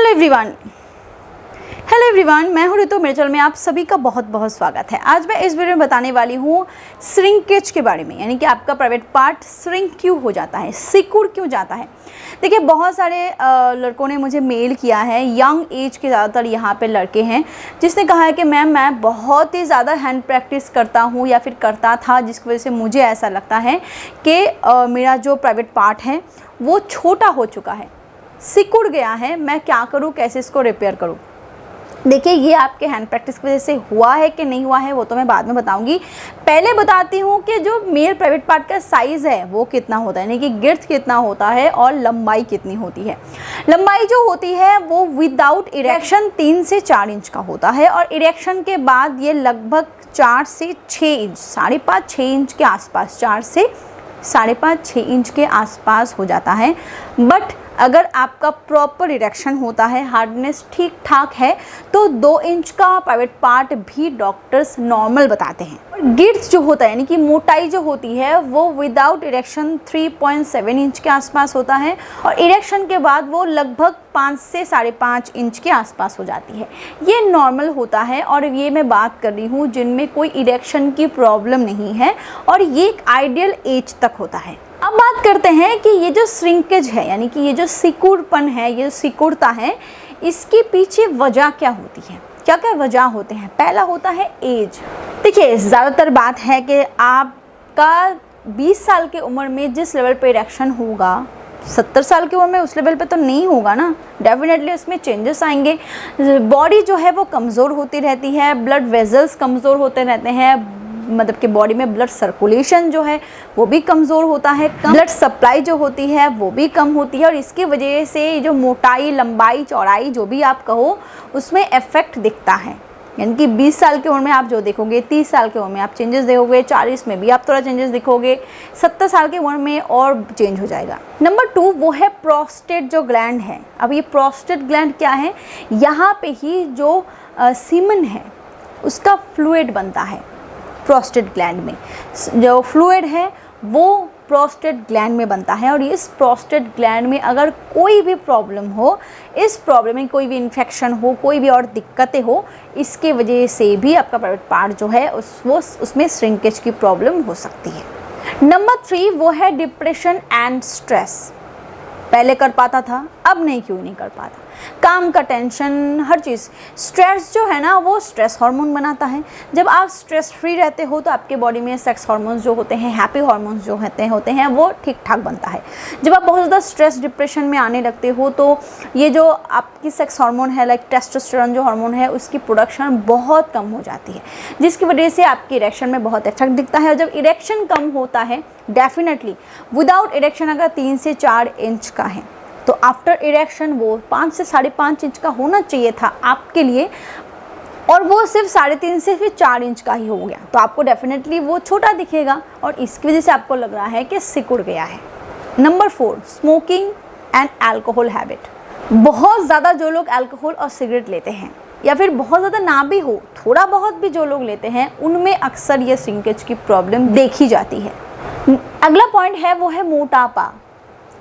Hello everyone, मैं हूँ ऋतु। मेरे चैनल में आप सभी का बहुत बहुत स्वागत है। आज मैं इस वीडियो में बताने वाली हूँ श्रिंकेज के बारे में, यानी कि आपका प्राइवेट पार्ट श्रिंक क्यों हो जाता है, सिकुड़ क्यों जाता है। देखिए, बहुत सारे लड़कों ने मुझे मेल किया है, यंग एज के ज़्यादातर यहाँ पे लड़के हैं, जिसने कहा है कि मैम मैं बहुत ही ज़्यादा हैंड प्रैक्टिस करता हूँ या फिर करता था, जिसकी वजह से मुझे ऐसा लगता है कि मेरा जो प्राइवेट पार्ट है वो छोटा हो चुका है, सिकुड़ गया है। मैं क्या करूँ, कैसे इसको रिपेयर करूँ। देखिए, ये आपके हैंड प्रैक्टिस की वजह से हुआ है कि नहीं हुआ है वो तो मैं बाद में बताऊंगी। पहले बताती हूँ कि जो मेल प्राइवेट पार्ट का साइज़ है वो कितना होता है, यानी कि गिर्थ कितना होता है और लंबाई कितनी होती है। लंबाई जो होती है वो विदाउट इरेक्शन 3 से 4 इंच का होता है, और इरेक्शन के बाद ये लगभग 4 से 6 इंच, 5.5-6 इंच के आसपास, 4 से 5.5-6 इंच के आसपास हो जाता है। बट अगर आपका प्रॉपर इरेक्शन होता है, हार्डनेस ठीक ठाक है, तो 2 इंच का प्राइवेट पार्ट भी डॉक्टर्स नॉर्मल बताते हैं। और गिर्थ जो होता है, यानी कि मोटाई जो होती है, वो विदाउट इरेक्शन 3.7 इंच के आसपास होता है, और इरेक्शन के बाद वो लगभग 5 से 5.5 इंच के आसपास हो जाती है। ये नॉर्मल होता है, और ये मैं बात कर रही हूँ जिनमें कोई इरेक्शन की प्रॉब्लम नहीं है, और ये एक आइडियल एज तक होता है। अब बात करते हैं कि ये जो श्रिंकेज है, यानी कि ये जो सिकुड़पन है, ये सिकुड़ता है, इसके पीछे वजह क्या होती है, क्या क्या वजह होते हैं। पहला होता है एज। देखिए, ज़्यादातर बात है कि आपका 20 साल की उम्र में जिस लेवल पे इरेक्शन होगा, 70 साल की उम्र में उस लेवल पे तो नहीं होगा ना। डेफिनेटली उसमें चेंजेस आएंगे। बॉडी जो है वो कमज़ोर होती रहती है, ब्लड वेजल्स कमज़ोर होते रहते हैं, मतलब कि बॉडी में ब्लड सर्कुलेशन जो है वो भी कमज़ोर होता है, ब्लड सप्लाई जो होती है वो भी कम होती है, और इसकी वजह से जो मोटाई, लंबाई, चौड़ाई जो भी आप कहो उसमें इफेक्ट दिखता है। यानी कि 20 साल की उम्र में आप जो देखोगे, 30 साल की उम्र में आप चेंजेस देखोगे, 40 में भी आप थोड़ा चेंजेस दिखोगे, 70 साल की उम्र में और चेंज हो जाएगा। नंबर 2 वो है प्रोस्टेट जो ग्लैंड है। अब ये प्रोस्टेट ग्लैंड क्या है, यहाँ पे ही जो सीमन है उसका फ्लूइड बनता है। प्रोस्टेट ग्लैंड में जो फ्लूइड है वो प्रोस्टेट ग्लैंड में बनता है, और इस प्रोस्टेट ग्लैंड में अगर कोई भी प्रॉब्लम हो, इस प्रॉब्लम में कोई भी इन्फेक्शन हो, कोई भी और दिक्कतें हो, इसके वजह से भी आपका प्राइवेट पार्ट जो है उसमें श्रिंकेज की प्रॉब्लम हो सकती है। नंबर 3 वो है डिप्रेशन एंड स्ट्रेस। पहले कर पाता था, अब नहीं, क्यों नहीं कर पाता। काम का टेंशन, हर चीज़। स्ट्रेस जो है ना वो स्ट्रेस हार्मोन बनाता है। जब आप स्ट्रेस फ्री रहते हो तो आपके बॉडी में सेक्स हार्मोन्स जो होते हैं, हैप्पी हार्मोन्स जो होते हैं वो ठीक ठाक बनता है। जब आप बहुत ज़्यादा स्ट्रेस डिप्रेशन में आने लगते हो तो ये जो आपकी सेक्स हार्मोन है, लाइक टेस्टोस्टेरोन जो हार्मोन है, उसकी प्रोडक्शन बहुत कम हो जाती है, जिसकी वजह से आपकी इरेक्शन में बहुत इफेक्ट दिखता है। और जब इरेक्शन कम होता है, डेफिनेटली विदाउट इरेक्शन अगर 3 से 4 इंच का है तो आफ्टर इरेक्शन वो 5 से 5.5 इंच का होना चाहिए था आपके लिए, और वो सिर्फ 3.5 से फिर 4 इंच का ही हो गया, तो आपको डेफिनेटली वो छोटा दिखेगा, और इसकी वजह से आपको लग रहा है कि सिकुड़ गया है। Number 4 smoking and alcohol habit. बहुत ज़्यादा जो लोग अल्कोहल और सिगरेट लेते हैं, या फिर बहुत ज़्यादा ना भी हो, थोड़ा बहुत भी जो लोग लेते हैं, उनमें अक्सर ये श्रिंकेज की प्रॉब्लम देखी जाती है। अगला पॉइंट है वो है मोटापा।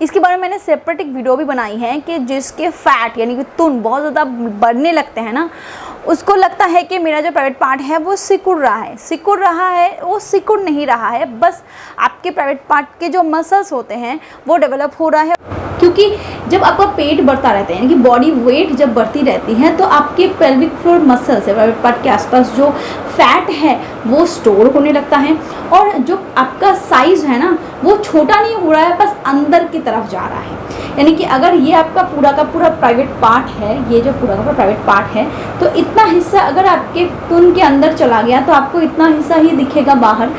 इसके बारे में मैंने सेपरेट एक वीडियो भी बनाई है कि जिसके फैट यानी कि तुन बहुत ज़्यादा बढ़ने लगते हैं ना, उसको लगता है कि मेरा जो प्राइवेट पार्ट है वो सिकुड़ रहा है, वो सिकुड़ नहीं रहा है, बस आपके प्राइवेट पार्ट के जो मसल्स होते हैं वो डेवलप हो रहा है। क्योंकि जब आपका पेट बढ़ता रहता है, यानी कि बॉडी वेट जब बढ़ती रहती है, तो आपके पेल्विक फ्लोर मसल्स है, प्राइवेट पार्ट के आसपास जो फैट है वो स्टोर होने लगता है, और जो आपका साइज़ है ना वो छोटा नहीं हो रहा है, बस अंदर की तरफ जा रहा है। यानी कि अगर ये आपका पूरा का पूरा प्राइवेट पार्ट है, ये जो पूरा का पूरा प्राइवेट पार्ट है, तो इतना हिस्सा अगर आपके तुन के अंदर चला गया तो आपको इतना हिस्सा ही दिखेगा बाहर,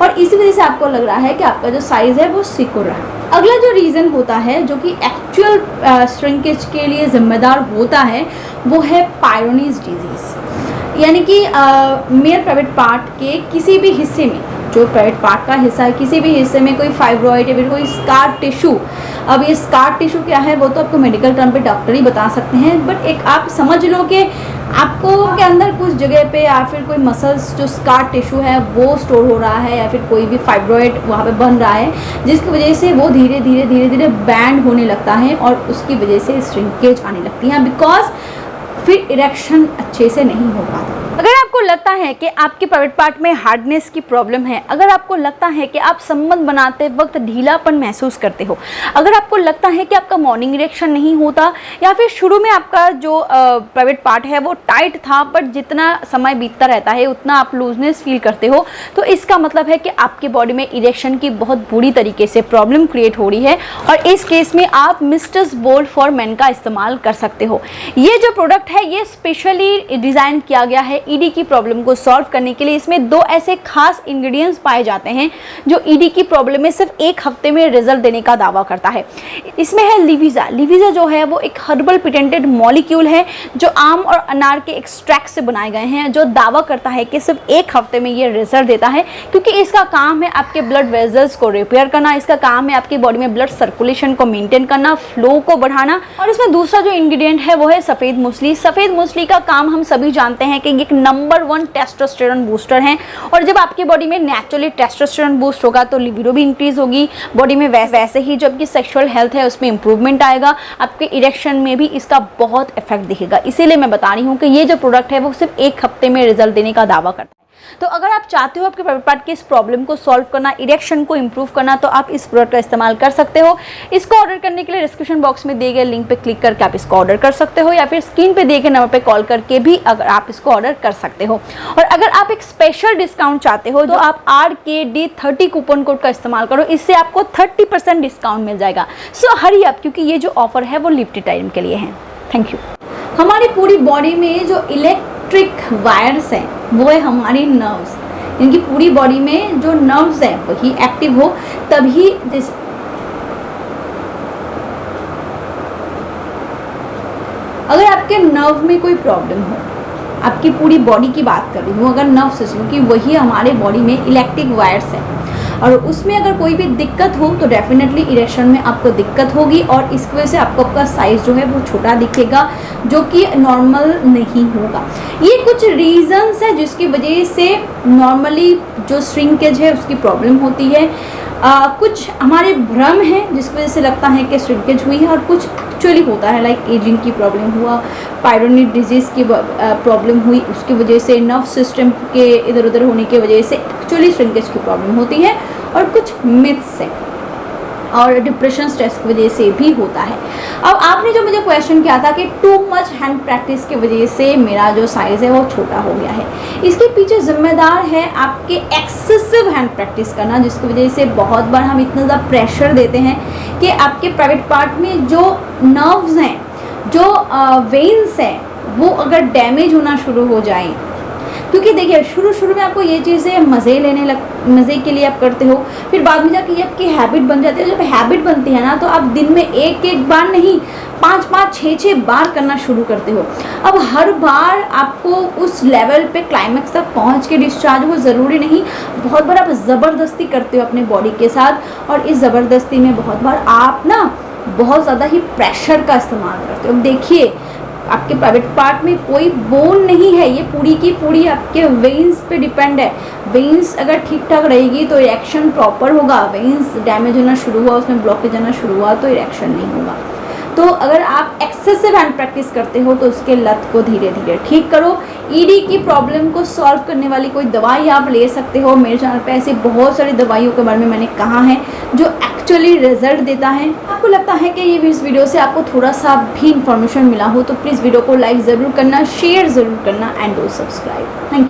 और इसी वजह से आपको लग रहा है कि आपका जो साइज़ है वो सिकुड़ रहा है। अगला जो रीज़न होता है जो कि एक्चुअल श्रिंकेज के लिए ज़िम्मेदार होता है वो है पायरोनीज डिजीज़। यानी कि मेल प्राइवेट पार्ट के किसी भी हिस्से में जो प्राइवेट पार्ट का हिस्सा है, किसी भी हिस्से में कोई फाइब्रॉइड या फिर कोई स्कार टिश्यू, अब ये स्कार टिश्यू क्या है वो तो आपको मेडिकल टर्म पे डॉक्टर ही बता सकते हैं, बट एक आप समझ लो कि आपको के अंदर कुछ जगह पे या फिर कोई मसल्स जो स्कार टिश्यू है वो स्टोर हो रहा है, या फिर कोई भी फाइब्रॉइड वहाँ पे बन रहा है, जिसकी वजह से वो धीरे धीरे बैंड होने लगता है और उसकी वजह से श्रिंकेज आने लगती है, बिकॉज फिर इरेक्शन अच्छे से नहीं हो पाता। अगर आपको लगता है कि आपके प्राइवेट पार्ट में हार्डनेस की प्रॉब्लम है, अगर आपको लगता है कि आप संबंध बनाते वक्त ढीलापन महसूस करते हो, अगर आपको लगता है कि आपका मॉर्निंग इरेक्शन नहीं होता, या फिर शुरू में आपका जो प्राइवेट पार्ट है वो टाइट था बट जितना समय बीतता रहता है उतना आप लूजनेस फील करते हो, तो इसका मतलब है कि आपके बॉडी में इरेक्शन की बहुत बुरी तरीके से प्रॉब्लम क्रिएट हो रही है, और इस केस में आप मिस्टर्स बोल्ड फॉर मेन का इस्तेमाल कर सकते हो। ये जो प्रोडक्ट है ये स्पेशली डिज़ाइन किया गया है ईडी की प्रॉब्लम को सॉल्व करने के लिए। इसमें 2 ऐसे खास इंग्रेडिएंट्स पाए जाते हैं जो ईडी की प्रॉब्लम में सिर्फ 1 हफ्ते में रिजल्ट देने का दावा करता है। इसमें है लिविजा। लिविजा जो है वो एक हर्बल पेटेंटेड मॉलिक्यूल है जो आम और अनार के एक्सट्रैक्ट से बनाए गए हैं, जो दावा करता है कि सिर्फ 1 हफ्ते में ये रिजल्ट देता है, क्योंकि इसका काम है आपके ब्लड वेजल्स को रिपेयर करना, इसका काम है आपकी बॉडी में ब्लड सर्कुलेशन को मेंटेन करना, फ्लो को बढ़ाना। और इसमें दूसरा जो इंग्रेडिएंट है वो है सफ़ेद मूसली। सफ़ेद मूसली का काम हम सभी जानते हैं कि एक नंबर 1 टेस्टोस्टेरोन बूस्टर है, और जब आपकी बॉडी में नेचुरली टेस्टोस्टेरोन बूस्ट होगा तो लिबिडो भी इंक्रीज होगी बॉडी में, वैसे ही जो आपकी सेक्सुअल हेल्थ है उसमें इंप्रूवमेंट आएगा, आपके इरेक्शन में भी इसका बहुत इफेक्ट दिखेगा। इसीलिए मैं बता रही हूँ कि ये जो प्रोडक्ट है वो सिर्फ 1 हफ्ते में रिजल्ट देने का दावा करता है। तो अगर आप चाहते हो आपके प्राइवेट पार्ट की इस प्रॉब्लम को सॉल्व करना, इरेक्शन को इंप्रूव करना, तो आप इस प्रोडक्ट का इस्तेमाल कर सकते हो। इसको ऑर्डर करने के लिए डिस्क्रिप्शन बॉक्स में दिए गए लिंक पे क्लिक करके आप इसको ऑर्डर कर सकते हो, या फिर स्क्रीन पे दिए गए नंबर पे कॉल करके भी अगर आप इसको ऑर्डर कर सकते हो। और अगर आप एक स्पेशल डिस्काउंट चाहते हो तो आप RKD30 कूपन कोड का इस्तेमाल करो, इससे आपको 30% डिस्काउंट मिल जाएगा। सो हरी अप, क्योंकि ये जो ऑफर है वो लिमिटेड टाइम के लिए है। Thank you. हमारी पूरी बॉडी में जो इलेक्ट्रिक वायर्स हैं वो है हमारी नर्व्स। इनकी पूरी बॉडी में जो नर्व्स हैं वही एक्टिव हो तभी अगर आपके नर्व में कोई प्रॉब्लम हो, आपकी पूरी बॉडी की बात कर रही हूँ, अगर नर्व सिस्टम की, वही हमारे बॉडी में इलेक्ट्रिक वायर्स हैं, और उसमें अगर कोई भी दिक्कत हो तो डेफिनेटली इरेक्शन में आपको दिक्कत होगी, और इसकी वजह से आपको आपका साइज जो है वो छोटा दिखेगा, जो कि नॉर्मल नहीं होगा। ये कुछ रीजंस है जिसकी वजह से नॉर्मली जो श्रिंकेज है उसकी प्रॉब्लम होती है। कुछ हमारे भ्रम है जिसकी वजह से लगता है कि श्रिंकेज हुई है, और कुछ एक्चुअली होता है, लाइक एजिंग की प्रॉब्लम हुआ, पायरोनिक डिजीज़ की प्रॉब्लम हुई, उसकी वजह से नर्व सिस्टम के इधर उधर होने की वजह से एक्चुअली श्रिंकेज की प्रॉब्लम होती है, और कुछ मिथ्स हैं और डिप्रेशन स्ट्रेस की वजह से भी होता है। अब आपने जो मुझे क्वेश्चन किया था कि टू मच हैंड प्रैक्टिस की वजह से मेरा जो साइज़ है वो छोटा हो गया है, इसके पीछे जिम्मेदार है आपके एक्सेसिव हैंड प्रैक्टिस करना, जिसकी वजह से बहुत बार हम इतना ज़्यादा प्रेशर देते हैं कि आपके प्राइवेट पार्ट में जो नर्व्स हैं, जो वेन्स हैं, वो अगर डैमेज होना शुरू हो जाए, क्योंकि देखिए शुरू में आपको ये चीज़ें मज़े के लिए आप करते हो, फिर बाद में जाके ये आपकी हैबिट बन जाती है। जब हैबिट बनती है ना तो आप दिन में एक बार नहीं 5-5, 6-6 बार करना शुरू करते हो। अब हर बार आपको उस लेवल पे क्लाइमेक्स तक पहुंच के डिस्चार्ज हो ज़रूरी नहीं, बहुत बार आप ज़बरदस्ती करते हो अपने बॉडी के साथ, और इस ज़बरदस्ती में बहुत बार आप ना बहुत ज़्यादा ही प्रेशर का इस्तेमाल करते हो। देखिए आपके प्राइवेट पार्ट में कोई बोन नहीं है, ये पूरी की पूरी आपके वेन्स पे डिपेंड है। वेन्स अगर ठीक ठाक रहेगी तो इरेक्शन प्रॉपर होगा, वेन्स डैमेज होना शुरू हुआ, उसमें ब्लॉकेज आना शुरू हुआ तो इरेक्शन नहीं होगा। तो अगर आप एक्सेसिव हैंड प्रैक्टिस करते हो तो उसके लत को धीरे धीरे ठीक करो। ईडी की प्रॉब्लम को सॉल्व करने वाली कोई दवाई आप ले सकते हो। मेरे चैनल पे ऐसी बहुत सारी दवाइयों के बारे में मैंने कहा है जो एक्चुअली रिजल्ट देता है। आपको लगता है कि ये इस वीडियो से आपको थोड़ा सा भी इंफॉर्मेशन मिला हो तो प्लीज़ वीडियो को लाइक ज़रूर करना, शेयर ज़रूर करना and do subscribe. Thank you.